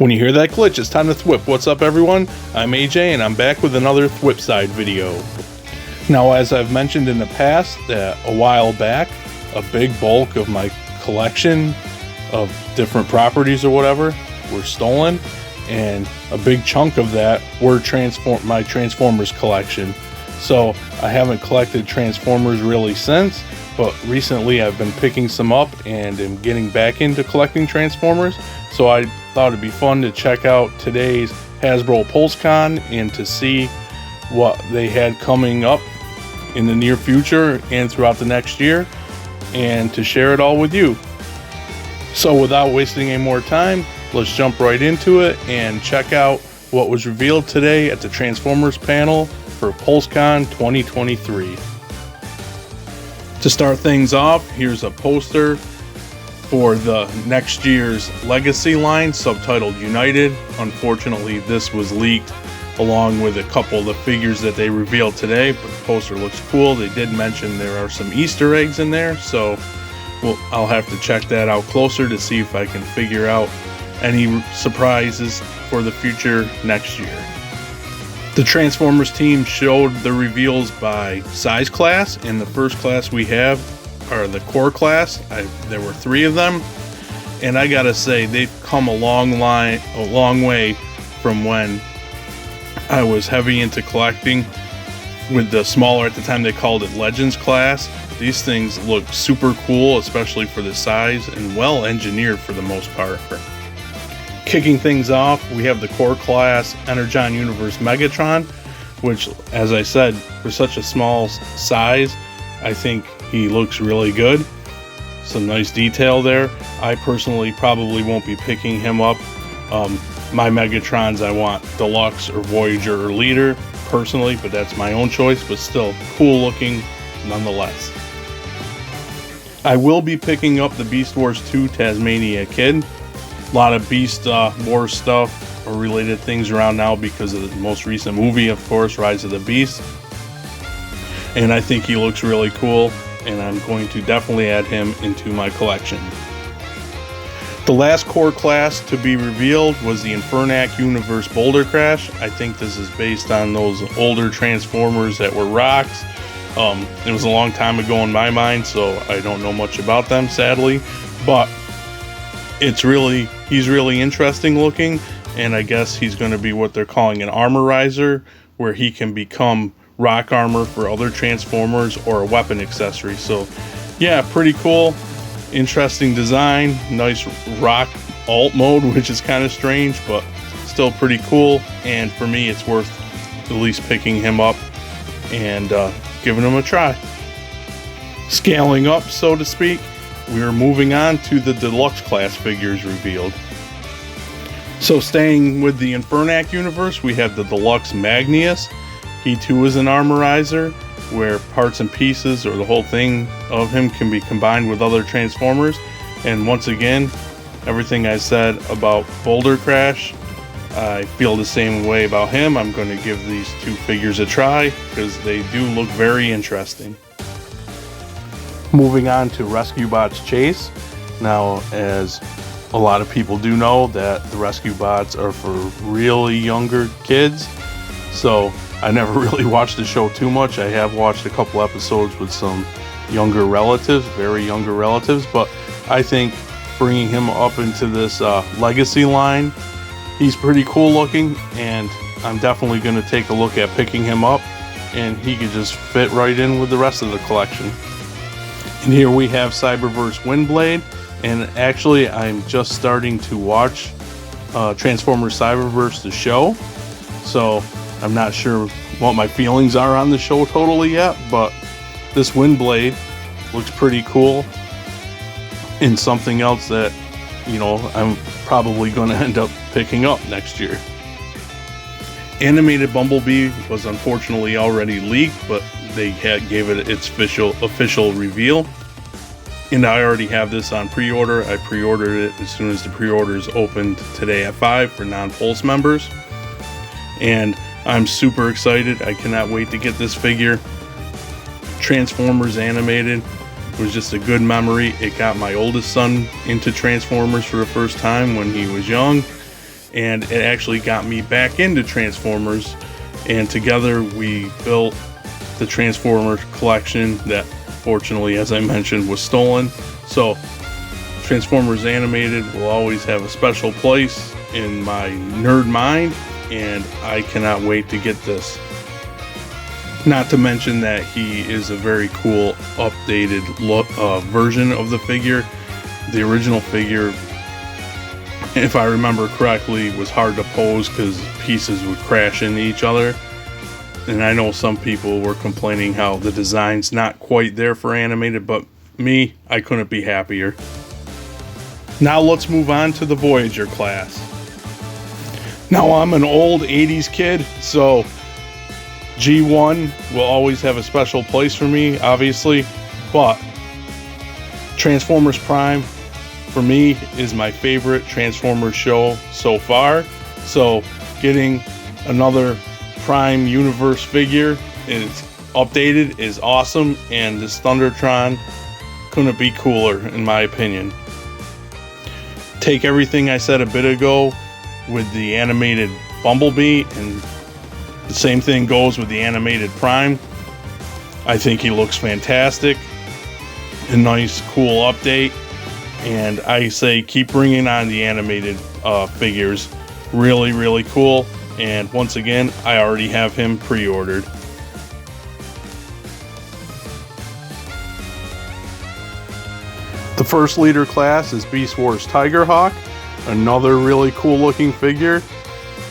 When you hear that glitch, it's time to thwip. What's up, everyone? I'm AJ, and I'm back with another thwip side video. Now, as I've mentioned in the past, a while back, a big bulk of my collection of different properties or whatever were stolen, and a big chunk of that were my Transformers collection. So I haven't collected Transformers really since, but recently I've been picking some up and am getting back into collecting Transformers. So I thought it'd be fun to check out today's Hasbro Pulsecon and to see what they had coming up in the near future and throughout the next year, and to share it all with you. So without wasting any more time, let's jump right into it and check out what was revealed today at the Transformers panel for Pulsecon 2023. To start things off, here's a poster for the next year's Legacy line, subtitled United. Unfortunately, this was leaked along with a couple of the figures that they revealed today, but the poster looks cool. They did mention there are some Easter eggs in there, so I'll have to check that out closer to see if I can figure out any surprises for the future next year. The Transformers team showed the reveals by size class, and the first class we have are the core class. There were 3 of them, and I gotta say they've come a long way from when I was heavy into collecting with the smaller, at the time they called it Legends class. These things look super cool, especially for the size, and well engineered for the most part. Kicking things off, we have the core class ENERGON Universe Megatron, which, as I said, for such a small size, I think he looks really good. Some nice detail there. I personally probably won't be picking him up. My Megatrons, I want Deluxe or Voyager or Leader personally, but that's my own choice, but still cool looking nonetheless. I will be picking up the Beast Wars 2 Tasmania Kid. A lot of Beast Wars stuff or related things around now because of the most recent movie, of course, Rise of the Beast. And I think he looks really cool, and I'm going to definitely add him into my collection. The last core class to be revealed was the INFERNAC Universe BOULDERCRASH. I think this is based on those older Transformers that were rocks. It was a long time ago in my mind, so I don't know much about them, sadly. But he's really interesting looking, and I guess he's going to be what they're calling an armorizer, where he can become rock armor for other Transformers or a weapon accessory. So yeah, pretty cool, interesting design, nice rock alt mode, which is kind of strange, but still pretty cool. And for me, it's worth at least picking him up and giving him a try. Scaling up, so to speak, we are moving on to the Deluxe class figures revealed. So staying with the INFERNAC universe, we have the Deluxe MAGNEOUS. He too is an armorizer, where parts and pieces or the whole thing of him can be combined with other Transformers. And once again, everything I said about BOULDERCRASH, I feel the same way about him. I'm going to give these 2 figures a try because they do look very interesting. Moving on to Rescue Bots Chase. Now, as a lot of people do know, that the Rescue Bots are for really younger kids, so I never really watched the show too much. I have watched a couple episodes with some younger relatives, very younger relatives, but I think bringing him up into this Legacy line, he's pretty cool looking, and I'm definitely going to take a look at picking him up, and he could just fit right in with the rest of the collection. And here we have CYBERVERSE WINDBLADE, and actually I'm just starting to watch Transformers CYBERVERSE the show, so I'm not sure what my feelings are on the show totally yet, but this WINDBLADE looks pretty cool, and something else that, I'm probably going to end up picking up next year. Animated Bumblebee was unfortunately already leaked, but they gave it its official reveal. And I already have this on pre-order. I pre-ordered it as soon as the pre-orders opened today at 5 for non-Pulse members. And I'm super excited. I cannot wait to get this figure. Transformers animated was just a good memory. It got my oldest son into Transformers for the first time when he was young. and it actually got me back into Transformers, and together we built the Transformers collection that, fortunately, as I mentioned, was stolen. So Transformers Animated will always have a special place in my nerd mind, and I cannot wait to get this. Not to mention that he is a very cool updated version of the figure. The original figure, if I remember correctly, was hard to pose because pieces would crash into each other. And I know some people were complaining how the design's not quite there for animated, but me, I couldn't be happier. Now let's move on to the Voyager class. Now I'm an old 80s kid, so G1 will always have a special place for me, obviously, but Transformers Prime, for me, is my favorite Transformers show so far. So getting another Prime Universe figure is updated is awesome, and this Thundertron couldn't be cooler in my opinion. Take everything I said a bit ago with the animated Bumblebee, and the same thing goes with the animated Prime. I think he looks fantastic. A nice, cool update. And I say keep bringing on the animated figures. Really, really cool. And once again, I already have him pre-ordered. The first leader class is Beast Wars TIGERHAWK. Another really cool looking figure.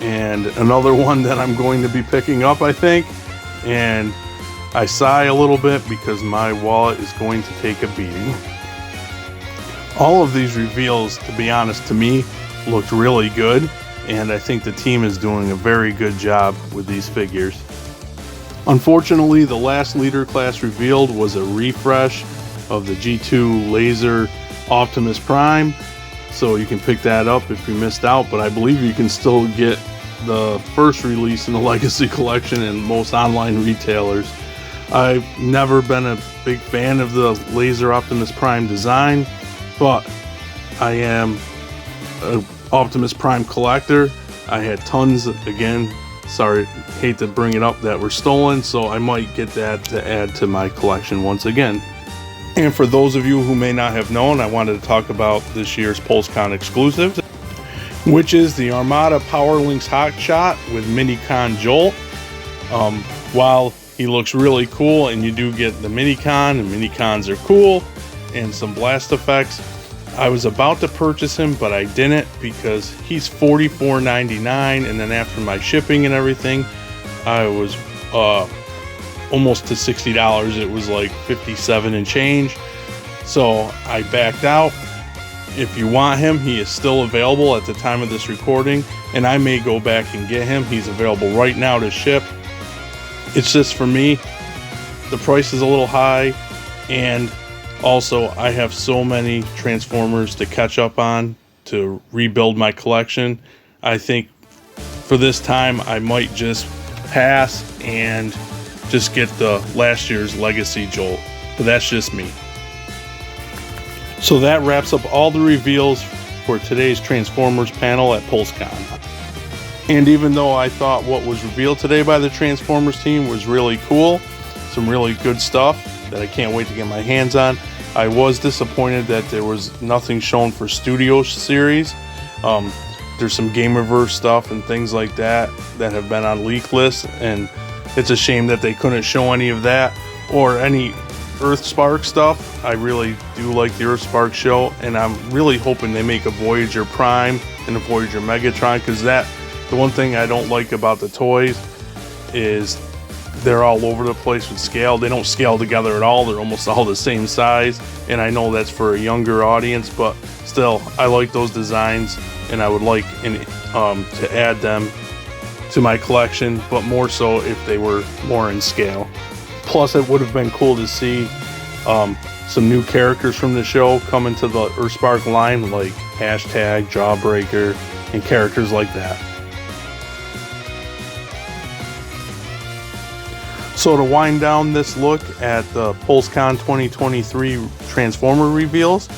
And another one that I'm going to be picking up, I think. And I sigh a little bit because my wallet is going to take a beating. All of these reveals, to be honest, to me, looked really good. And I think the team is doing a very good job with these figures. Unfortunately, the last leader class revealed was a refresh of the G2 Laser Optimus Prime. So you can pick that up if you missed out, but I believe you can still get the first release in the Legacy Collection in most online retailers. I've never been a big fan of the Laser Optimus Prime design, but I am an Optimus Prime collector. I had tons, again, sorry, hate to bring it up, that were stolen, so I might get that to add to my collection once again. And for those of you who may not have known, I wanted to talk about this year's Pulsecon exclusive, which is the ARMADA POWERLINX Hotshot with Minicon Jolt. While he looks really cool, and you do get the Minicon, and Minicons are cool, and some blast effects, I was about to purchase him, but I didn't because he's $44.99, and then after my shipping and everything, I was almost to $60. It was like $57 and change, so I backed out. If you want him, he is still available at the time of this recording, and I may go back and get him. He's available right now to ship. It's just, for me, the price is a little high, and also I have so many Transformers to catch up on to rebuild my collection. I think for this time I might just pass and just get the last year's Legacy Jolt, but that's just me. So that wraps up all the reveals for today's Transformers panel at Pulsecon. And even though I thought what was revealed today by the Transformers team was really cool, some really good stuff that I can't wait to get my hands on, I was disappointed that there was nothing shown for Studio Series. There's some Gamerverse stuff and things like that that have been on leak lists, and it's a shame that they couldn't show any of that or any EARTHSPARK stuff. I really do like the EARTHSPARK show, and I'm really hoping they make a Voyager Prime and a Voyager Megatron, because the one thing I don't like about the toys is they're all over the place with scale. They don't scale together at all. They're almost all the same size, and I know that's for a younger audience, but still, I like those designs, and I would like to add them to my collection, but more so if they were more in scale. Plus, it would have been cool to see some new characters from the show come into the EARTHSPARK line, like Hashtag, Jawbreaker, and characters like that. So to wind down this look at the Pulsecon 2023 Transformer reveals,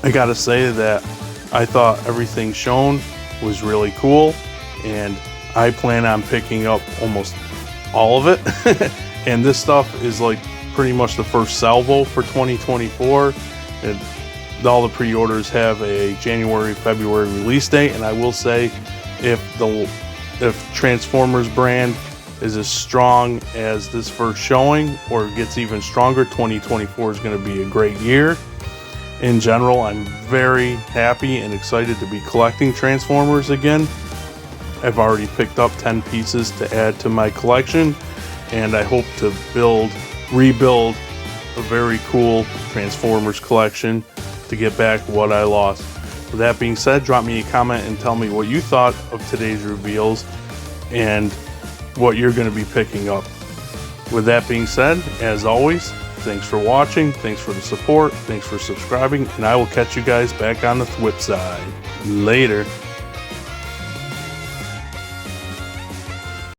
I gotta say that I thought everything shown was really cool, and I plan on picking up almost all of it. And this stuff is like pretty much the first salvo for 2024, and all the pre-orders have a January-February release date. And I will say, if Transformers brand is as strong as this first showing, or gets even stronger, 2024 is going to be a great year. In general, I'm very happy and excited to be collecting Transformers again. I've already picked up 10 pieces to add to my collection, and I hope to rebuild a very cool Transformers collection to get back what I lost. With that being said, drop me a comment and tell me what you thought of today's reveals and what you're going to be picking up. With that being said, as always, thanks for watching, thanks for the support, thanks for subscribing, and I will catch you guys back on the flip side. Later.